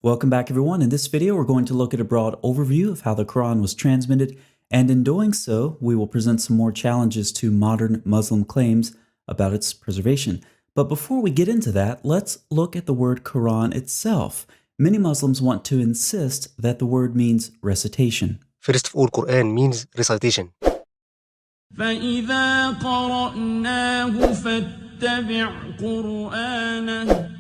Welcome back everyone. In this video, we're going to look at a broad overview of how the Quran was transmitted, and in doing so, we will present some more challenges to modern Muslim claims about its preservation. But before we get into that, let's look at the word Quran itself. Many Muslims want to insist that the word means recitation. First of all, Quran means recitation. فإذا قرأناه فاتبع قرآنه.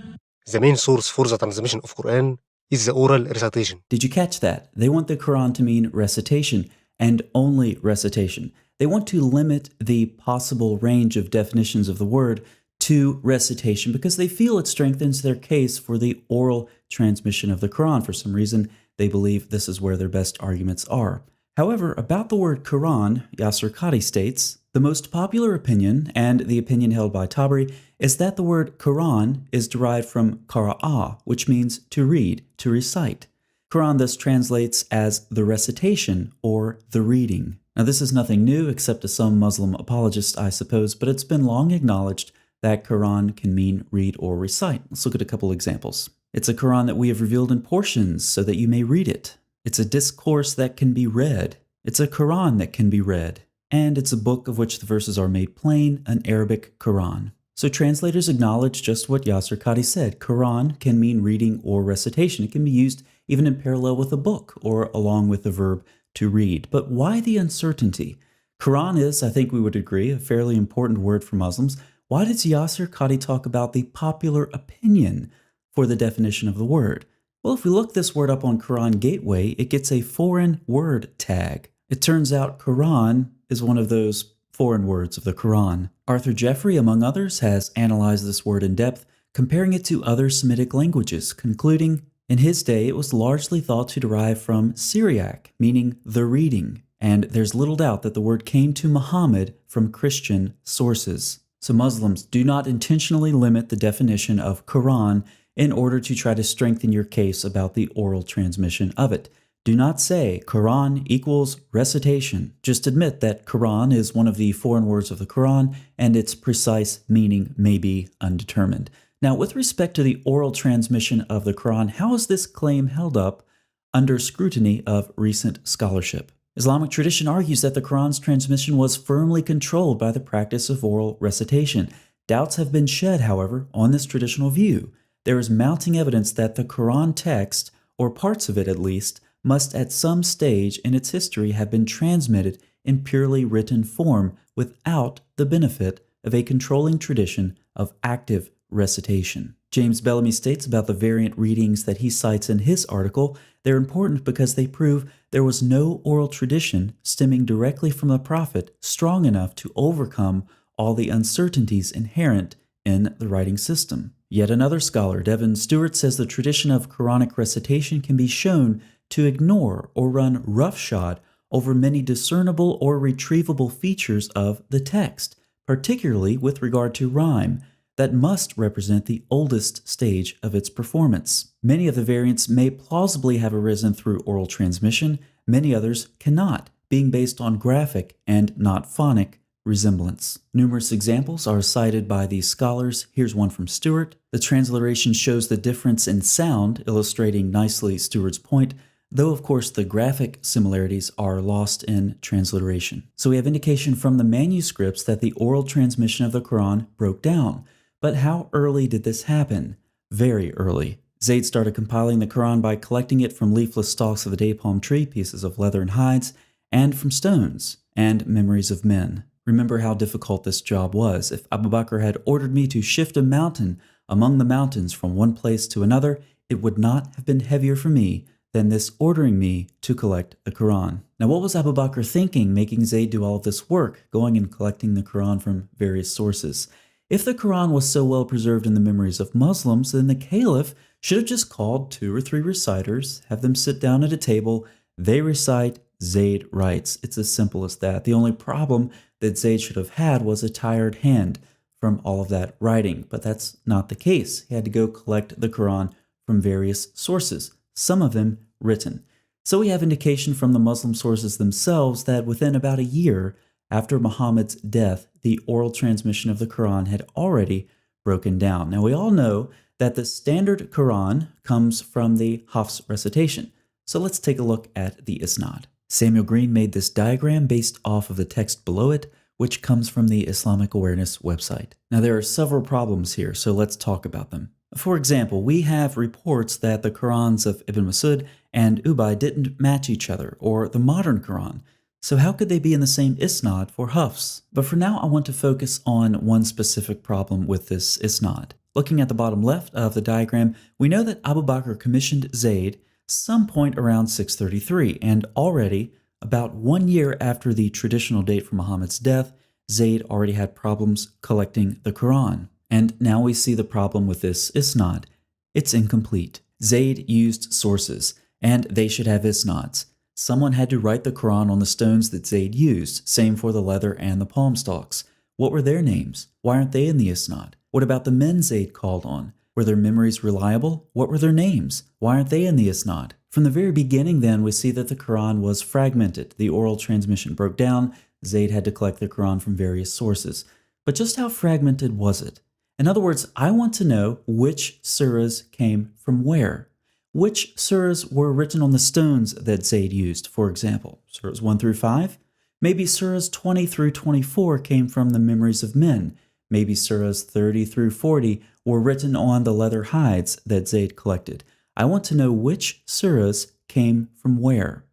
The main source for the transmission of Quran is the oral recitation. Did you catch that? They want the Quran to mean recitation and only recitation. They want to limit the possible range of definitions of the word to recitation because they feel it strengthens their case for the oral transmission of the Quran. For some reason, they believe this is where their best arguments are. However, about the word Quran, Yasir Qadhi states, the most popular opinion, and the opinion held by Tabari, is that the word Quran is derived from qara'a, which means to read, to recite. Quran thus translates as the recitation or the reading. Now this is nothing new except to some Muslim apologists, I suppose, but it's been long acknowledged that Quran can mean read or recite. Let's look at a couple examples. It's a Quran that we have revealed in portions so that you may read it. It's a discourse that can be read. It's a Quran that can be read. And it's a book of which the verses are made plain, an Arabic Quran. So translators acknowledge just what Yasir Qadhi said. Quran can mean reading or recitation. It can be used even in parallel with a book or along with the verb to read. But why the uncertainty? Quran is, I think we would agree, a fairly important word for Muslims. Why does Yasir Qadhi talk about the popular opinion for the definition of the word? Well, if we look this word up on Quran Gateway, it gets a foreign word tag. It turns out Quran is one of those foreign words of the Quran. Arthur Jeffrey, among others, has analyzed this word in depth, comparing it to other Semitic languages, concluding, in his day it was largely thought to derive from Syriac, meaning the reading, and there's little doubt that the word came to Muhammad from Christian sources. So Muslims, do not intentionally limit the definition of Quran in order to try to strengthen your case about the oral transmission of it. Do not say Quran equals recitation. Just admit that Quran is one of the foreign words of the Quran and its precise meaning may be undetermined. Now, with respect to the oral transmission of the Quran, how is this claim held up under scrutiny of recent scholarship? Islamic tradition argues that the Quran's transmission was firmly controlled by the practice of oral recitation. Doubts have been shed, however, on this traditional view. There is mounting evidence that the Quran text, or parts of it at least, must at some stage in its history have been transmitted in purely written form without the benefit of a controlling tradition of active recitation. James Bellamy states about the variant readings that he cites in his article, they're important because they prove there was no oral tradition stemming directly from the Prophet strong enough to overcome all the uncertainties inherent in the writing system. Yet another scholar, Devin Stewart, says the tradition of Quranic recitation can be shown to ignore or run roughshod over many discernible or retrievable features of the text, particularly with regard to rhyme, that must represent the oldest stage of its performance. Many of the variants may plausibly have arisen through oral transmission, many others cannot, being based on graphic and not phonic resemblance. Numerous examples are cited by these scholars. Here's one from Stewart. The transliteration shows the difference in sound, illustrating nicely Stewart's point, though of course the graphic similarities are lost in transliteration. So we have indication from the manuscripts that the oral transmission of the Quran broke down. But how early did this happen? Very early. Zayd started compiling the Quran by collecting it from leafless stalks of the day palm tree, pieces of leather and hides, and from stones and memories of men. Remember how difficult this job was. If Abu Bakr had ordered me to shift a mountain among the mountains from one place to another, it would not have been heavier for me than this ordering me to collect the Quran. Now, what was Abu Bakr thinking, making Zayd do all of this work, going and collecting the Quran from various sources? If the Quran was so well preserved in the memories of Muslims, then the Caliph should have just called 2 or 3 reciters, have them sit down at a table, they recite, Zayd writes. It's as simple as that. The only problem that Zayd should have had was a tired hand from all of that writing, but that's not the case. He had to go collect the Quran from various sources, some of them written. So we have indication from the Muslim sources themselves that within about a year after Muhammad's death, the oral transmission of the Quran had already broken down. Now we all know that the standard Quran comes from the Hafs recitation. So let's take a look at the Isnad. Samuel Green made this diagram based off of the text below it, which comes from the Islamic Awareness website. Now there are several problems here, so let's talk about them. For example, we have reports that the Qurans of Ibn Masud and Ubay didn't match each other, or the modern Quran. So how could they be in the same Isnad for Hafs? But for now, I want to focus on one specific problem with this Isnad. Looking at the bottom left of the diagram, we know that Abu Bakr commissioned Zayd some point around 633, and already, about 1 year after the traditional date for Muhammad's death, Zayd already had problems collecting the Quran. And now we see the problem with this Isnad. It's incomplete. Zayd used sources, and they should have Isnads. Someone had to write the Quran on the stones that Zayd used, same for the leather and the palm stalks. What were their names? Why aren't they in the Isnad? What about the men Zayd called on? Were their memories reliable? What were their names? Why aren't they in the Isnad? From the very beginning then, we see that the Quran was fragmented. The oral transmission broke down. Zayd had to collect the Quran from various sources. But just how fragmented was it? In other words, I want to know which surahs came from where. Which surahs were written on the stones that Zayd used, for example? Surahs 1 through 5? Maybe surahs 20 through 24 came from the memories of men. Maybe surahs 30 through 40 were written on the leather hides that Zayd collected. I want to know which surahs came from where.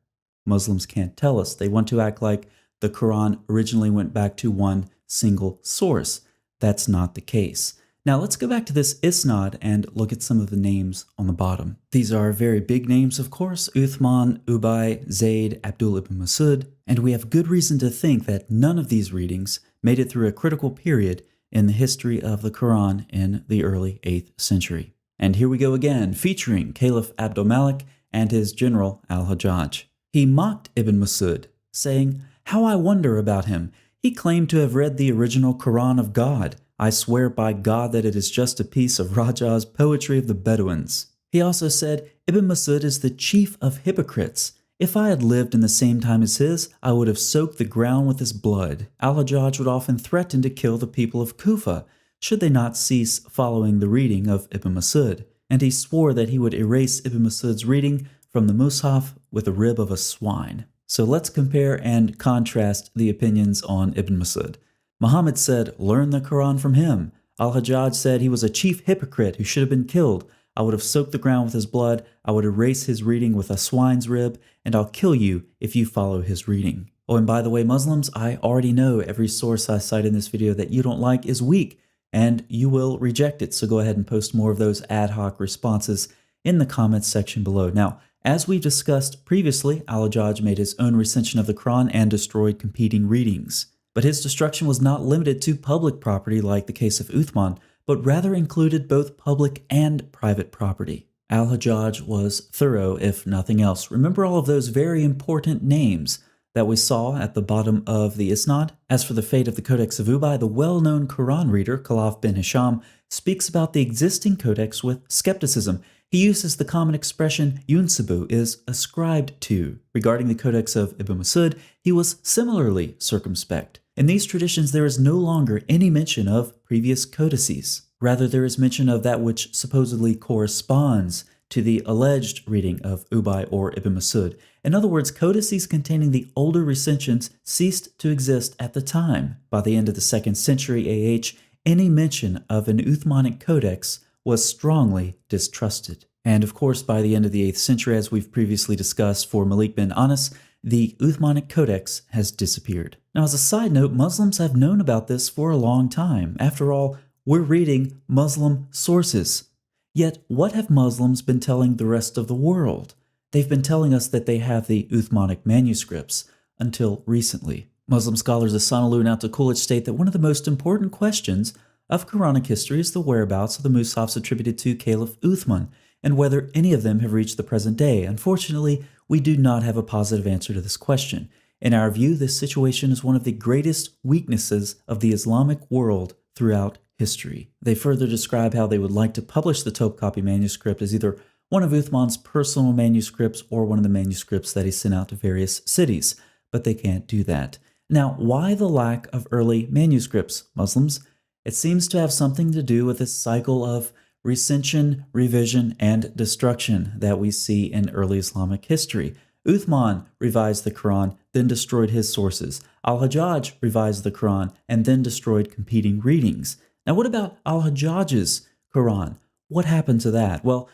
Muslims can't tell us. They want to act like the Quran originally went back to one single source. That's not the case. Now let's go back to this Isnad and look at some of the names on the bottom. These are very big names, of course: Uthman, Ubay, Zayd, Abdul ibn Masud, and we have good reason to think that none of these readings made it through a critical period in the history of the Quran in the early 8th century. And here we go again, featuring Caliph Abdul Malik and his general al-Hajjaj. He mocked Ibn Masud, saying, "How I wonder about him. He claimed to have read the original Quran of God. I swear by God that it is just a piece of Raja's poetry of the Bedouins." He also said, "Ibn Masud is the chief of hypocrites. If I had lived in the same time as his, I would have soaked the ground with his blood." Al-Hajjaj would often threaten to kill the people of Kufa should they not cease following the reading of Ibn Masud. And he swore that he would erase Ibn Masud's reading from the Mus'haf with the rib of a swine. So let's compare and contrast the opinions on Ibn Masud. Muhammad said, "Learn the Quran from him." Al-Hajjaj said he was a chief hypocrite who should have been killed. "I would have soaked the ground with his blood. I would erase his reading with a swine's rib, and I'll kill you if you follow his reading." Oh, and by the way, Muslims, I already know every source I cite in this video that you don't like is weak, and you will reject it. So go ahead and post more of those ad hoc responses in the comments section below. Now, as we discussed previously, Al-Hajjaj made his own recension of the Quran and destroyed competing readings. But his destruction was not limited to public property like the case of Uthman, but rather included both public and private property. Al-Hajjaj was thorough, if nothing else. Remember all of those very important names that we saw at the bottom of the Isnad? As for the fate of the Codex of Ubay, the well-known Quran reader, Khalaf bin Hisham, speaks about the existing codex with skepticism. He uses the common expression yunsabu, is ascribed to. Regarding the Codex of Ibn Masud, he was similarly circumspect. In these traditions, there is no longer any mention of previous codices. Rather, there is mention of that which supposedly corresponds to the alleged reading of Ubay or Ibn Masud. In other words, codices containing the older recensions ceased to exist at the time. By the end of the 2nd century AH, any mention of an Uthmanic codex was strongly distrusted. And of course, by the end of the 8th century, as we've previously discussed for Malik bin Anas, the Uthmanic Codex has disappeared. Now, as a side note, Muslims have known about this for a long time. After all, we're reading Muslim sources. Yet, what have Muslims been telling the rest of the world? They've been telling us that they have the Uthmanic manuscripts, until recently. Muslim scholars Asanalou and Al-Takulich state that one of the most important questions of Quranic history is the whereabouts of the Mus'hafs attributed to Caliph Uthman, and whether any of them have reached the present day. Unfortunately, we do not have a positive answer to this question. In our view, this situation is one of the greatest weaknesses of the Islamic world throughout history. They further describe how they would like to publish the Topkapi manuscript as either one of Uthman's personal manuscripts or one of the manuscripts that he sent out to various cities, but they can't do that. Now, why the lack of early manuscripts, Muslims? It seems to have something to do with this cycle of recension, revision, and destruction that we see in early Islamic history. Uthman revised the Quran, then destroyed his sources. Al-Hajjaj revised the Quran and then destroyed competing readings. Now, what about Al-Hajjaj's Quran? What happened to that? Well,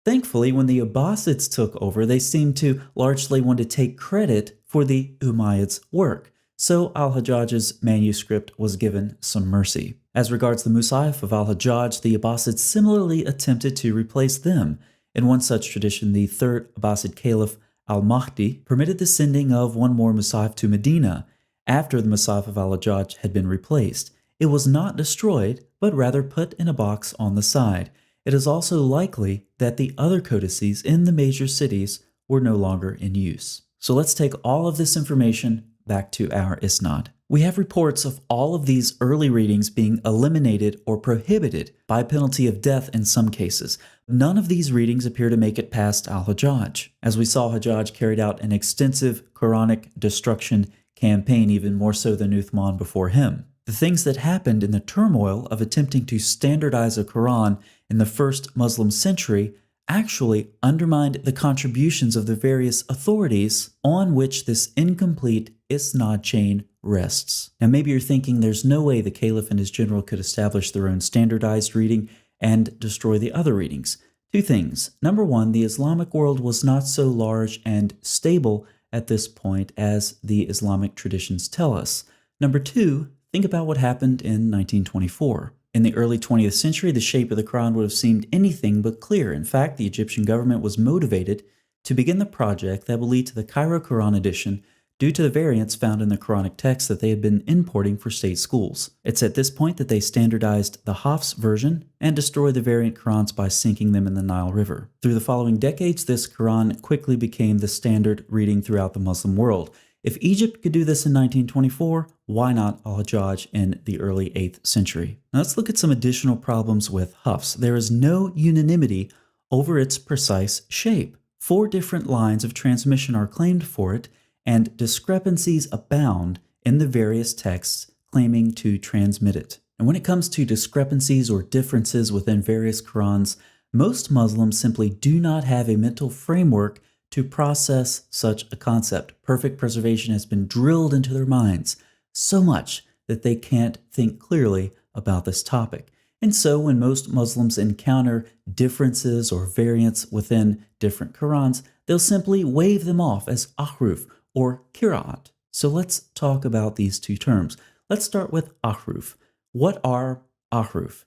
thankfully, when the Abbasids took over, they seemed to largely want to take credit for the Umayyads' work. So Al-Hajjaj's manuscript was given some mercy. As regards the Musahif of Al-Hajjaj, the Abbasids similarly attempted to replace them. In one such tradition, the third Abbasid Caliph, Al-Mahdi, permitted the sending of one more Musahif to Medina after the Musahif of Al-Hajjaj had been replaced. It was not destroyed, but rather put in a box on the side. It is also likely that the other codices in the major cities were no longer in use. So let's take all of this information back to our Isnad. We have reports of all of these early readings being eliminated or prohibited by penalty of death in some cases. None of these readings appear to make it past Al-Hajjaj. As we saw, Hajjaj carried out an extensive Quranic destruction campaign, even more so than Uthman before him. The things that happened in the turmoil of attempting to standardize a Quran in the first Muslim century actually undermined the contributions of the various authorities on which this incomplete Isnad chain rests. Now maybe you're thinking there's no way the Caliph and his general could establish their own standardized reading and destroy the other readings. Two things. Number one, the Islamic world was not so large and stable at this point as the Islamic traditions tell us. Number two, think about what happened in 1924. In the early 20th century, the shape of the Quran would have seemed anything but clear. In fact, the Egyptian government was motivated to begin the project that will lead to the Cairo Quran edition due to the variants found in the Quranic text that they had been importing for state schools. It's at this point that they standardized the Hafs version and destroyed the variant Qurans by sinking them in the Nile River. Through the following decades, this Quran quickly became the standard reading throughout the Muslim world. If Egypt could do this in 1924, why not Al-Hajjaj in the early 8th century? Now let's look at some additional problems with Hafs. There is no unanimity over its precise shape. 4 different lines of transmission are claimed for it, and discrepancies abound in the various texts claiming to transmit it. And when it comes to discrepancies or differences within various Qurans, most Muslims simply do not have a mental framework to process such a concept. Perfect preservation has been drilled into their minds so much that they can't think clearly about this topic. And so when most Muslims encounter differences or variants within different Qurans, they'll simply wave them off as ahruf or qira'at. So let's talk about these two terms. Let's start with ahruf. What are ahruf?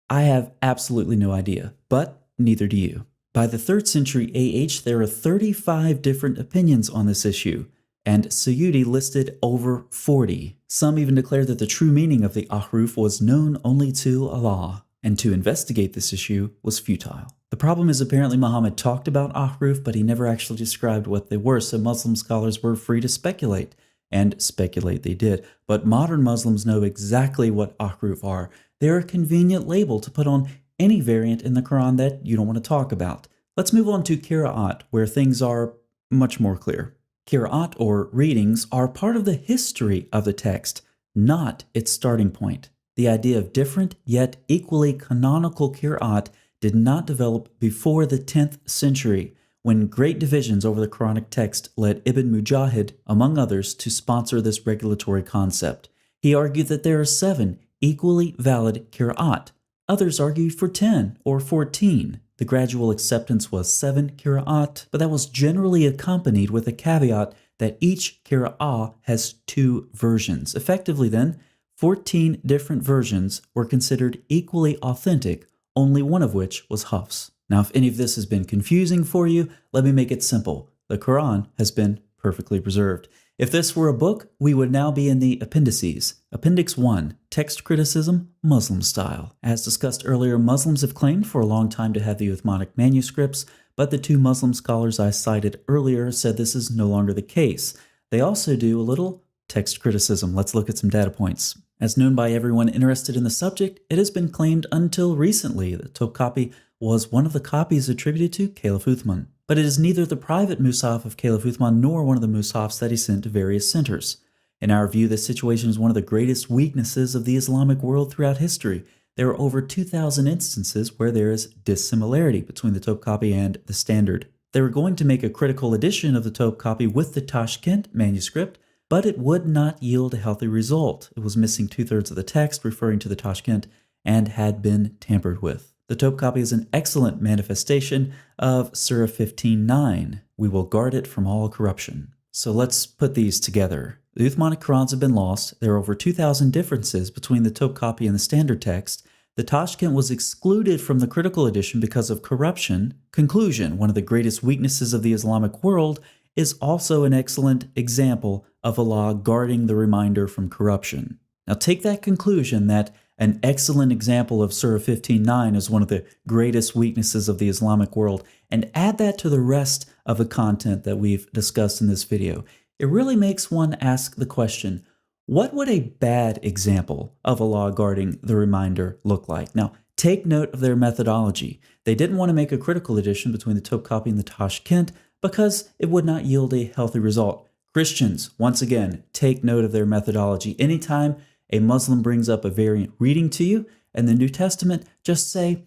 I have absolutely no idea, but neither do you. By the 3rd century AH, there are 35 different opinions on this issue, and Suyuti listed over 40. Some even declare that the true meaning of the ahruf was known only to Allah, and to investigate this issue was futile. The problem is apparently Muhammad talked about ahruf, but he never actually described what they were, so Muslim scholars were free to speculate, and speculate they did. But modern Muslims know exactly what ahruf are. They're a convenient label to put on any variant in the Quran that you don't want to talk about. Let's move on to qira'at, where things are much more clear. Qira'at, or readings, are part of the history of the text, not its starting point. The idea of different yet equally canonical qira'at did not develop before the 10th century, when great divisions over the Quranic text led Ibn Mujahid, among others, to sponsor this regulatory concept. He argued that there are 7 equally valid qira'at. Others argued for 10 or 14. The gradual acceptance was 7 qira'at, but that was generally accompanied with a caveat that each qira'ah has 2 versions. Effectively then, 14 different versions were considered equally authentic, only one of which was Hafs. Now, if any of this has been confusing for you, let me make it simple. The Quran has been perfectly preserved. If this were a book, we would now be in the appendices. Appendix 1, Text Criticism, Muslim Style. As discussed earlier, Muslims have claimed for a long time to have the Uthmanic manuscripts, but the 2 Muslim scholars I cited earlier said this is no longer the case. They also do a little text criticism. Let's look at some data points. As known by everyone interested in the subject, it has been claimed until recently that Topkapi was one of the copies attributed to Caliph Uthman. But it is neither the private Musaf of Caliph Uthman nor one of the Musafs that he sent to various centers. In our view, this situation is one of the greatest weaknesses of the Islamic world throughout history. there are over 2,000 instances where there is dissimilarity between the Topkapi and the Standard. They were going to make a critical edition of the Topkapi with the Tashkent manuscript, but it would not yield a healthy result. It was missing 2/3 of the text referring to the Tashkent and had been tampered with. The Topkapi is an excellent manifestation of Surah 15:9. We will guard it from all corruption. So let's put these together. The Uthmanic Qurans have been lost. There are over 2,000 differences between the Topkapi and the Standard text. The Tashkent was excluded from the critical edition because of corruption. Conclusion: one of the greatest weaknesses of the Islamic world is also an excellent example of Allah guarding the reminder from corruption. Now take that conclusion that an excellent example of Surah 15:9 is one of the greatest weaknesses of the Islamic world, and add that to the rest of the content that we've discussed in this video. It really makes one ask the question, what would a bad example of Allah guarding the reminder look like? Now, take note of their methodology. They didn't want to make a critical edition between the Topkapi and the Tashkent because it would not yield a healthy result. Christians, once again, take note of their methodology. Anytime a Muslim brings up a variant reading to you in the New Testament, just say,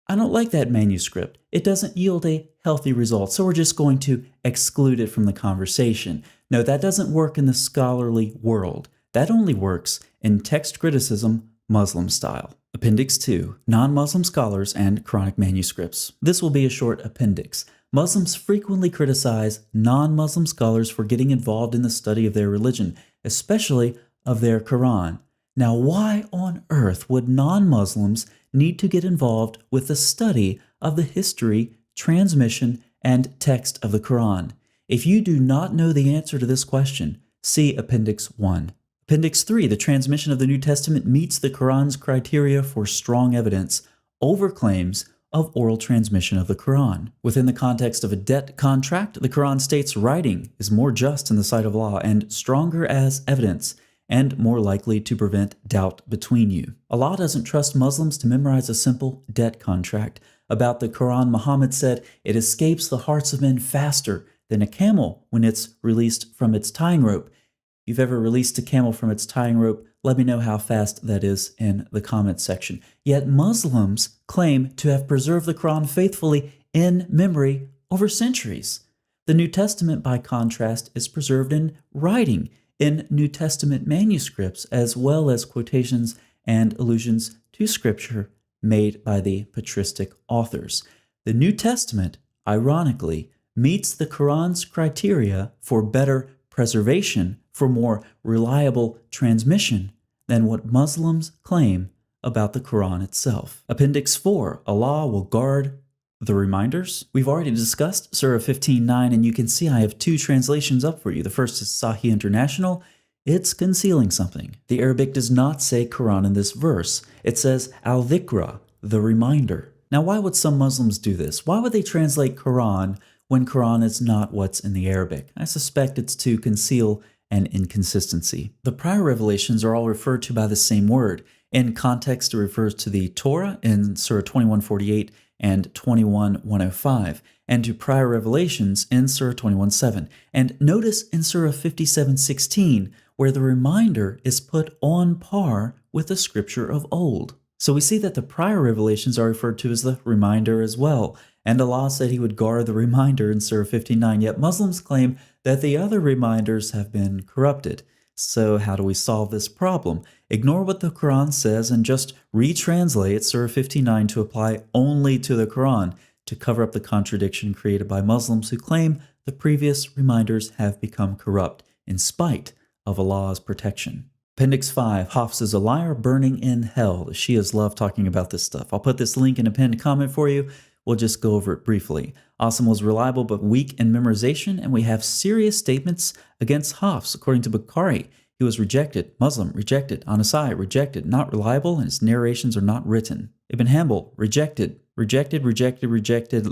I don't like that manuscript. It doesn't yield a healthy result, so we're just going to exclude it from the conversation. No, that doesn't work in the scholarly world. That only works in text criticism, Muslim style. Appendix 2, Non-Muslim Scholars and Quranic Manuscripts. This will be a short appendix. Muslims frequently criticize non-Muslim scholars for getting involved in the study of their religion, especially of their Quran. Now, why on earth would non-Muslims need to get involved with the study of the history, transmission, and text of the Quran? If you do not know the answer to this question, see Appendix 1. Appendix 3, the transmission of the New Testament meets the Quran's criteria for strong evidence over claims of oral transmission of the Quran. Within the context of a debt contract, the Quran states writing is more just in the sight of Allah and stronger as evidence, and more likely to prevent doubt between you. Allah doesn't trust Muslims to memorize a simple debt contract. About the Quran, Muhammad said, it escapes the hearts of men faster than a camel when it's released from its tying rope. If you've ever released a camel from its tying rope, let me know how fast that is in the comments section. Yet Muslims claim to have preserved the Quran faithfully in memory over centuries. The New Testament, by contrast, is preserved in writing, in New Testament manuscripts, as well as quotations and allusions to Scripture made by the patristic authors. The New Testament, ironically, meets the Quran's criteria for better preservation, for more reliable transmission than what Muslims claim about the Quran itself. Appendix 4, Allah will guard the reminders. We've already discussed Surah 15:9, and you can see I have two translations up for you. The first is Sahih International. It's concealing something. The Arabic does not say Quran in this verse. It says al-dhikra, the reminder. Now, why would some Muslims do this? Why would they translate Quran when Quran is not what's in the Arabic? I suspect it's to conceal an inconsistency. The prior revelations are all referred to by the same word. In context, it refers to the Torah in Surah 21:48 and 21:105, and to prior revelations in Surah 21:7. And notice in Surah 57:16, where the reminder is put on par with the scripture of old. So we see that the prior revelations are referred to as the reminder as well. And Allah said He would guard the reminder in Surah 59, yet Muslims claim that the other reminders have been corrupted. So how do we solve this problem? Ignore what the Quran says and just retranslate Surah 59 to apply only to the Quran to cover up the contradiction created by Muslims who claim the previous reminders have become corrupt in spite of Allah's protection. Appendix 5, Hafs is a liar burning in hell. The Shias love talking about this stuff. I'll put this link in a pinned comment for you. We'll just go over it briefly. Asim was reliable but weak in memorization, and we have serious statements against Hafs. According to Bukhari, he was rejected, Muslim, rejected, Anasai, rejected, not reliable, and his narrations are not written. Ibn Hanbal, rejected,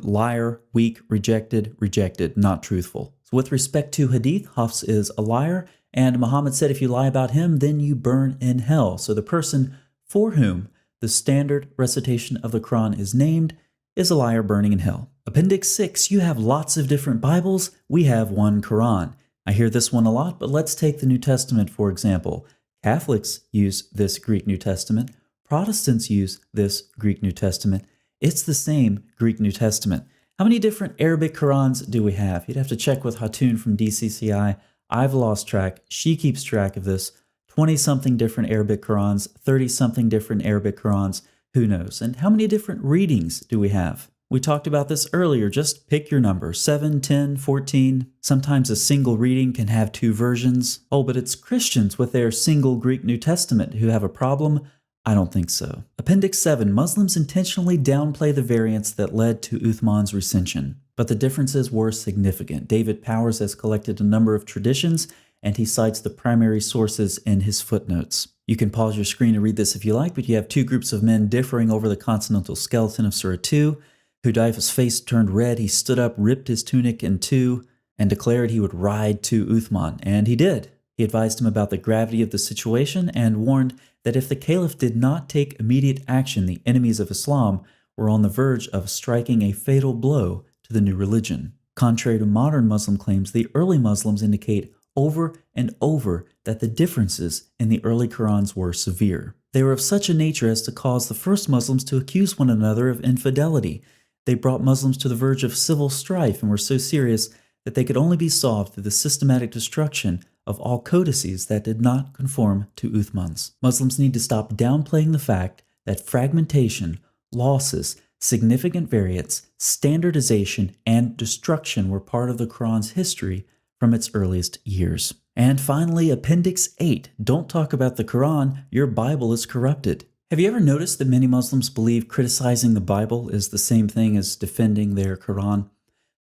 liar, weak, rejected, not truthful. So with respect to Hadith, Hafs is a liar, and Muhammad said if you lie about him, then you burn in hell. So the person for whom the standard recitation of the Quran is named is a liar burning in hell. Appendix 6, you have lots of different Bibles. We have one Quran. I hear this one a lot, but let's take the New Testament for example. Catholics use this Greek New Testament. Protestants use this Greek New Testament. It's the same Greek New Testament. How many different Arabic Qurans do we have? You'd have to check with Hatun from DCCI. I've lost track. She keeps track of this. 20-something different Arabic Qurans, 30-something different Arabic Qurans. Who knows? And how many different readings do we have? We talked about this earlier. Just pick your number, 7, 10, 14. Sometimes a single reading can have 2 versions. Oh, but it's Christians with their single Greek New Testament who have a problem? I don't think so. Appendix 7. Muslims intentionally downplay the variants that led to Uthman's recension, but the differences were significant. David Powers has collected a number of traditions, and he cites the primary sources in his footnotes. You can pause your screen to read this if you like, but you have 2 groups of men differing over the consonantal skeleton of Surah 2. Hudayfa's face turned red. He stood up, ripped his tunic in 2, and declared he would ride to Uthman, and he did. He advised him about the gravity of the situation and warned that if the caliph did not take immediate action, the enemies of Islam were on the verge of striking a fatal blow to the new religion. Contrary to modern Muslim claims, the early Muslims indicate over and over that the differences in the early Qurans were severe. They were of such a nature as to cause the first Muslims to accuse one another of infidelity. They brought Muslims to the verge of civil strife and were so serious that they could only be solved through the systematic destruction of all codices that did not conform to Uthman's. Muslims need to stop downplaying the fact that fragmentation, losses, significant variants, standardization, and destruction were part of the Quran's history from its earliest years. And finally, Appendix 8. Don't talk about the Quran, your Bible is corrupted. Have you ever noticed that many Muslims believe criticizing the Bible is the same thing as defending their Quran?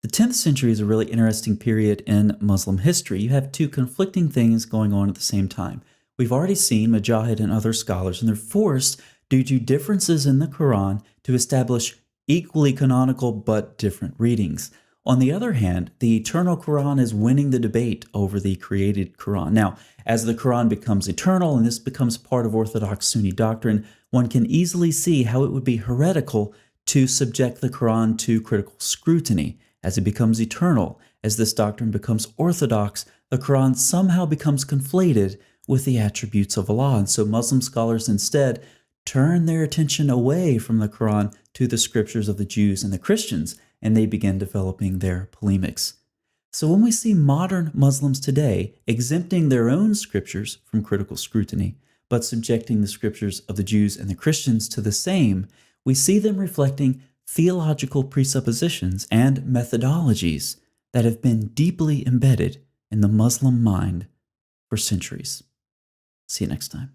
The 10th century is a really interesting period in Muslim history. You have 2 conflicting things going on at the same time. We've already seen Mujahid and other scholars, and they're forced, due to differences in the Quran, to establish equally canonical but different readings. On the other hand, the eternal Quran is winning the debate over the created Quran. Now, as the Quran becomes eternal and this becomes part of Orthodox Sunni doctrine, one can easily see how it would be heretical to subject the Quran to critical scrutiny. As it becomes eternal, as this doctrine becomes orthodox, the Quran somehow becomes conflated with the attributes of Allah. And so Muslim scholars instead turn their attention away from the Quran to the scriptures of the Jews and the Christians, and they begin developing their polemics. So when we see modern Muslims today exempting their own scriptures from critical scrutiny, but subjecting the scriptures of the Jews and the Christians to the same, we see them reflecting theological presuppositions and methodologies that have been deeply embedded in the Muslim mind for centuries. See you next time.